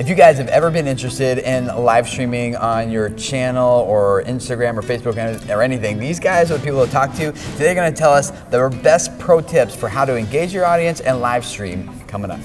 If you guys have ever been interested in live streaming on your channel or Instagram or Facebook or anything, these guys are the people to talk to. Today they're going to tell us their best pro tips for how to engage your audience and live stream coming up.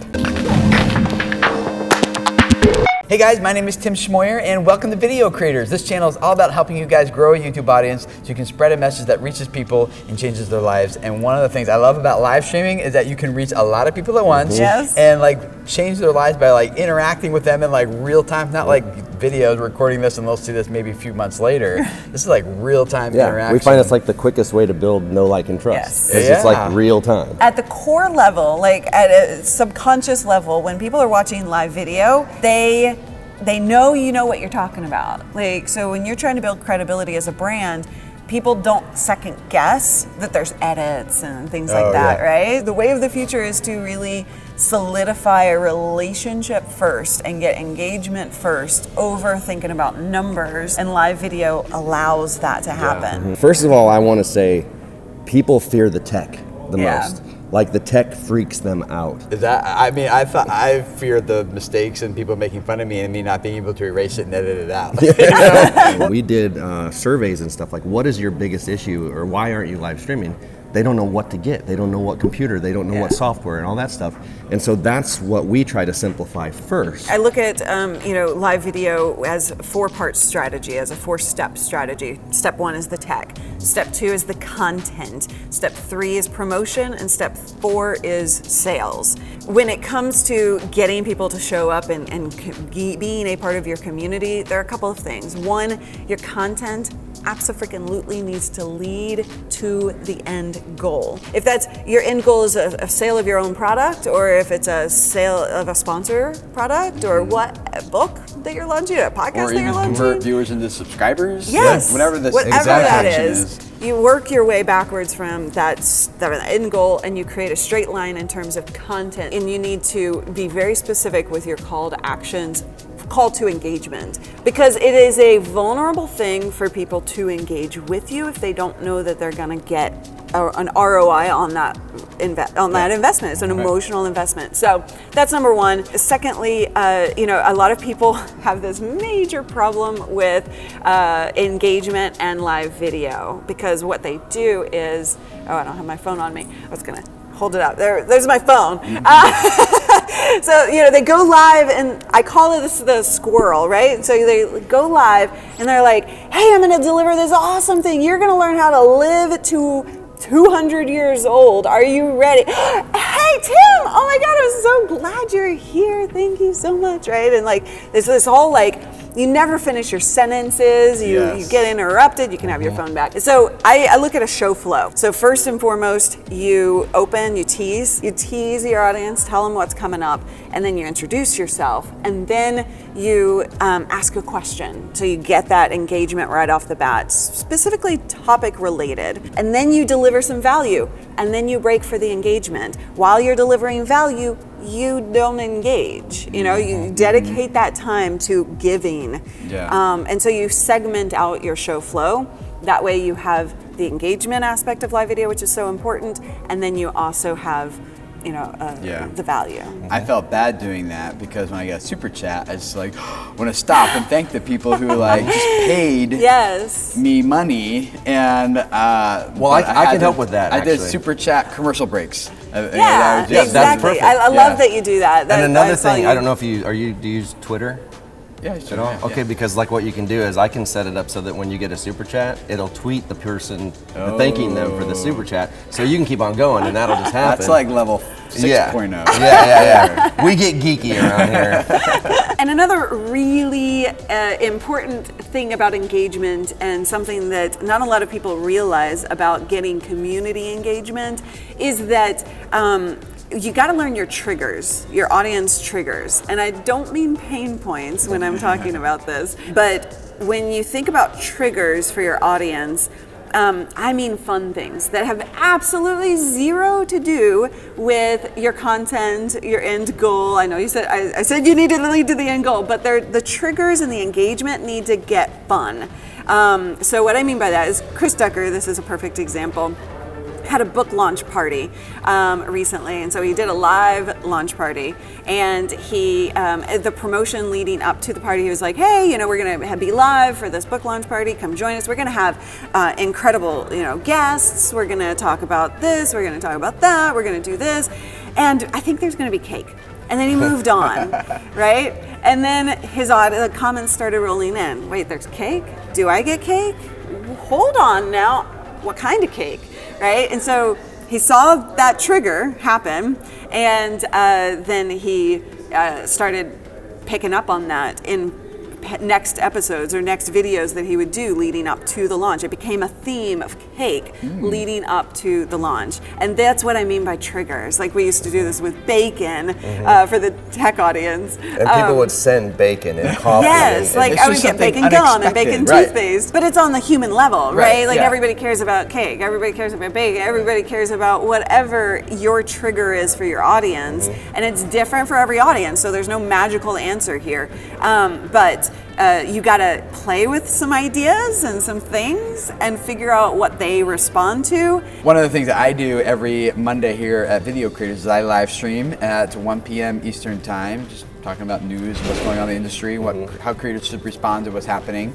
Hey guys, my name is Tim Schmoyer and welcome to Video Creators. This channel is all about helping you guys grow a YouTube audience so you can spread a message that reaches people and changes their lives. And one of the things I love about live streaming is that you can reach a lot of people at once and like change their lives by like interacting with them in like real time, not like videos recording this and they'll see this maybe a few months later. This is like real time interaction. We find it's like the quickest way to build know, like, and trust. It's just like real time. At the core level, like at a subconscious level, when people are watching live video, they know you know what you're talking about. Like, so when you're trying to build credibility as a brand, people don't second guess that there's edits and things like that, right? The way of the future is to really solidify a relationship first and get engagement first over thinking about numbers, and live video allows that to happen. First of all, I want to say people fear the tech the most. Like the tech freaks them out. Is that, I mean, I fear the mistakes and people making fun of me and me not being able to erase it and edit it out. You know? We did surveys and stuff like, what is your biggest issue or why aren't you live streaming? They don't know what to get. They don't know what computer. They don't know what software and all that stuff. And so that's what we try to simplify first. I look at live video as a 4-part strategy, as a 4-step strategy. Step 1 is the tech. Step 2 is the content. Step 3 is promotion, and step 4 is sales. When it comes to getting people to show up and being a part of your community, there are a couple of things. One, your content absolutely needs to lead to the end goal. If that's your end goal is a sale of your own product, or if it's a sale of a sponsor product, or a book that you're launching, a podcast that you're launching, or even convert viewers into subscribers. Yes, whatever that is. You work your way backwards from that end goal, and you create a straight line in terms of content. And you need to be very specific with your call to actions. Call to engagement, because it is a vulnerable thing for people to engage with you if they don't know that they're going to get an ROI on that investment. It's an emotional investment. So that's number one. Secondly, a lot of people have this major problem with engagement and live video, because what they do is, I don't have my phone on me. I was going to hold it up. There's my phone. So, they go live, and I call it the squirrel, right? So they go live, and they're like, hey, I'm going to deliver this awesome thing. You're going to learn how to live to 200 years old. Are you ready? Hey, Tim! Oh my God, I'm so glad you're here. Thank you so much, right? And like, there's this whole like, you never finish your sentences, you get interrupted, you can have your phone back. So I look at a show flow. So first and foremost, you open, you tease your audience, tell them what's coming up, and then you introduce yourself, and then you ask a question. So you get that engagement right off the bat, specifically topic related, and then you deliver some value, and then you break for the engagement. While you're delivering value, you don't engage. You dedicate that time to giving. And so you segment out your show flow. That way you have the engagement aspect of live video, which is so important, and then you also have the value. I felt bad doing that, because when I got super chat, I just like want to stop and thank the people who like just paid me money. And I can help with that. I did super chat commercial breaks. Exactly. That's perfect. I love that you do that. And another thing, I don't know if do you use Twitter? Yeah, sure. Okay, because like what you can do is I can set it up so that when you get a super chat, it'll tweet the person thanking them for the super chat, so you can keep on going, and that'll just happen. That's like level 6.0. Yeah. We get geeky around here. And another really important thing about engagement, and something that not a lot of people realize about getting community engagement, is that you got to learn your triggers, your audience triggers. And I don't mean pain points when I'm talking about this, but when you think about triggers for your audience, I mean fun things that have absolutely zero to do with your content, your end goal. I know you said, I said you need to lead to the end goal, but the triggers and the engagement need to get fun. So what I mean by that is Chris Ducker, this is a perfect example. had a book launch party recently, and so he did a live launch party, and he the promotion leading up to the party, he was like, hey, you know, we're gonna be live for this book launch party, come join us. We're gonna have incredible, you know, guests. We're gonna talk about this, we're gonna talk about that, we're gonna do this, and I think there's gonna be cake. And then he moved on, right? And then the comments started rolling in. Wait, there's cake? Do I get cake? Hold on now, what kind of cake, right? And so he saw that trigger happen, and then he started picking up on that in next episodes or next videos that he would do leading up to the launch. It became a theme of cake leading up to the launch. And that's what I mean by triggers. Like we used to do this with bacon for the tech audience. And people would send bacon and coffee. Yes, like I would get bacon gum and bacon toothpaste. But it's on the human level, right? Like everybody cares about cake, everybody cares about bacon, everybody cares about whatever your trigger is for your audience. And it's different for every audience, so there's no magical answer here. But you gotta play with some ideas and some things and figure out what they respond to. One of the things that I do every Monday here at Video Creators is I live stream at 1 p.m. Eastern Time, just talking about news, what's going on in the industry, how creators should respond to what's happening.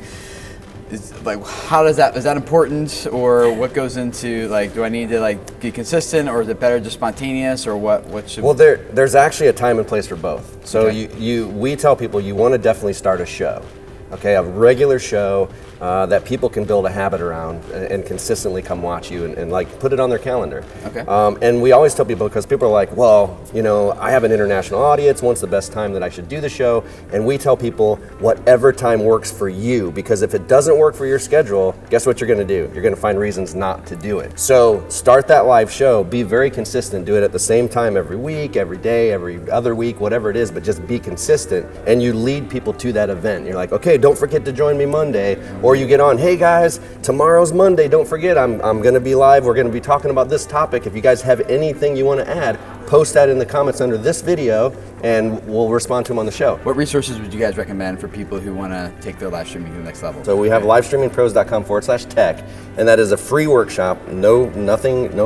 How does that, is that important, or what goes into, like, do I need to be consistent, or is it better just spontaneous, or what should? Well, there's actually a time and place for both. So we tell people you want to definitely start a show, okay, a regular show that people can build a habit around and consistently come watch you and like put it on their calendar. Okay. And we always tell people, because people are like, well, you know, I have an international audience, when's the best time that I should do the show? And we tell people whatever time works for you, because if it doesn't work for your schedule, guess what you're gonna do? You're gonna find reasons not to do it. So start that live show, be very consistent, do it at the same time every week, every day, every other week, whatever it is, but just be consistent, and you lead people to that event. You're like, okay, don't forget to join me Monday, or you get on, hey guys, tomorrow's Monday, don't forget, I'm gonna be live, we're gonna be talking about this topic. If you guys have anything you wanna add, post that in the comments under this video and we'll respond to them on the show. What resources would you guys recommend for people who wanna take their live streaming to the next level? So we have livestreamingpros.com/tech, and that is a free workshop, no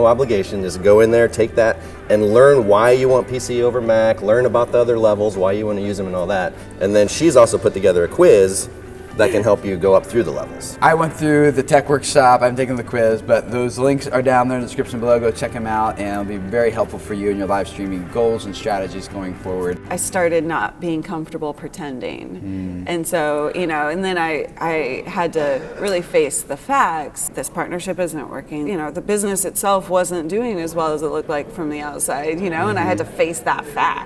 obligation, just go in there, take that, and learn why you want PC over Mac, learn about the other levels, why you wanna use them and all that. And then she's also put together a quiz that can help you go up through the levels. I went through the tech workshop, I'm taking the quiz, but those links are down there in the description below. Go check them out, and it'll be very helpful for you in your live streaming goals and strategies going forward. I started not being comfortable pretending. And so, you know, and then I had to really face the facts. This partnership isn't working. You know, the business itself wasn't doing as well as it looked like from the outside, you know, and I had to face that fact.